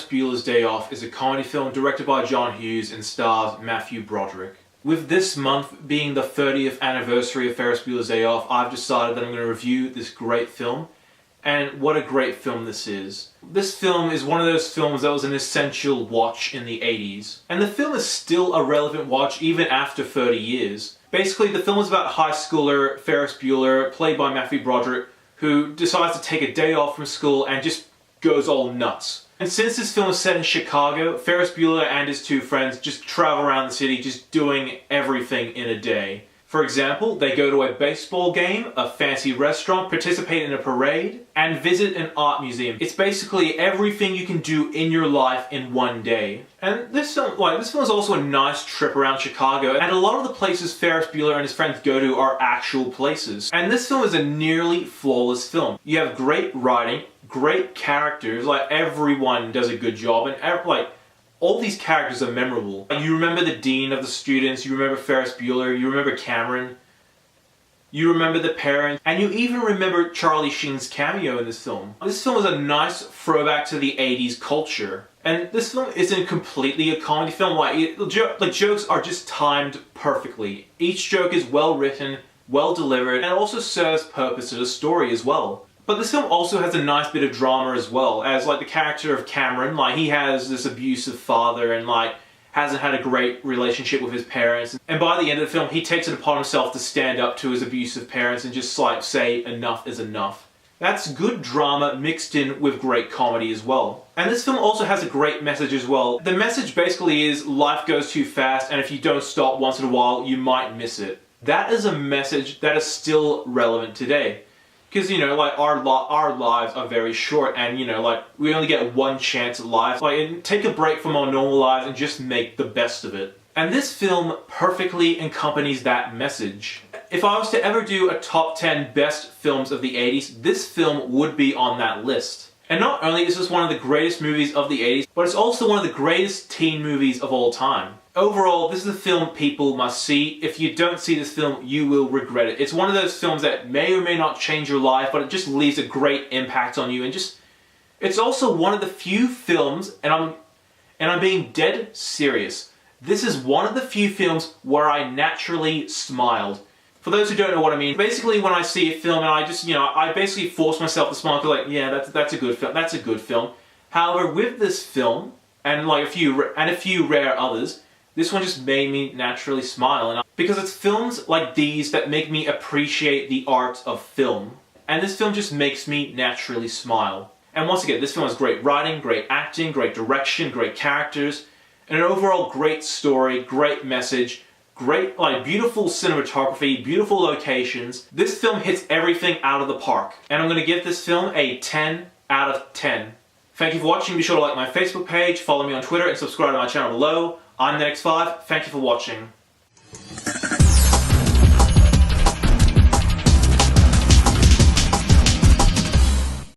Ferris Bueller's Day Off is a comedy film directed by John Hughes and stars Matthew Broderick. With this month being the 30th anniversary of Ferris Bueller's Day Off, I've decided that I'm going to review this great film. And what a great film this is. This film is one of those films that was an essential watch in the 80s. And the film is still a relevant watch even after 30 years. Basically, the film is about high schooler Ferris Bueller, played by Matthew Broderick, who decides to take a day off from school and just goes all nuts. And since this film is set in Chicago, Ferris Bueller and his two friends just travel around the city just doing everything in a day. For example, they go to a baseball game, a fancy restaurant, participate in a parade, and visit an art museum. It's basically everything you can do in your life in one day. And this film is also a nice trip around Chicago, and a lot of the places Ferris Bueller and his friends go to are actual places. And this film is a nearly flawless film. You have great writing, great characters, everyone does a good job, and all these characters are memorable. You remember the dean of the students, you remember Ferris Bueller, you remember Cameron, you remember the parents, and you even remember Charlie Sheen's cameo in this film. This film is a nice throwback to the 80s culture. And this film isn't completely a comedy film. Jokes are just timed perfectly. Each joke is well written, well delivered, and it also serves purpose to the story as well. But this film also has a nice bit of drama as well, as the character of Cameron, he has this abusive father and hasn't had a great relationship with his parents. And by the end of the film, he takes it upon himself to stand up to his abusive parents and just say enough is enough. That's good drama mixed in with great comedy as well. And this film also has a great message as well. The message basically is life goes too fast, and if you don't stop once in a while, you might miss it. That is a message that is still relevant today. Because, our lives are very short, and, we only get one chance at life. Take a break from our normal lives and just make the best of it. And this film perfectly accompanies that message. If I was to ever do a top 10 best films of the 80s, this film would be on that list. And not only is this one of the greatest movies of the 80s, but it's also one of the greatest teen movies of all time. Overall, this is a film people must see. If you don't see this film, you will regret it. It's one of those films that may or may not change your life, but it just leaves a great impact on you. And it's also one of the few films, and I'm being dead serious. This is one of the few films where I naturally smiled. For those who don't know what I mean, basically when I see a film and I basically force myself to smile, yeah, that's a good film. That's a good film. However, with this film and a few rare others, this one just made me naturally smile, because it's films like these that make me appreciate the art of film. And this film just makes me naturally smile. And once again, this film has great writing, great acting, great direction, great characters, and an overall great story, great message, great, beautiful cinematography, beautiful locations. This film hits everything out of the park. And I'm going to give this film a 10 out of 10. Thank you for watching. Be sure to like my Facebook page, follow me on Twitter, and subscribe to my channel below. I'm NETX5. Thank you for watching.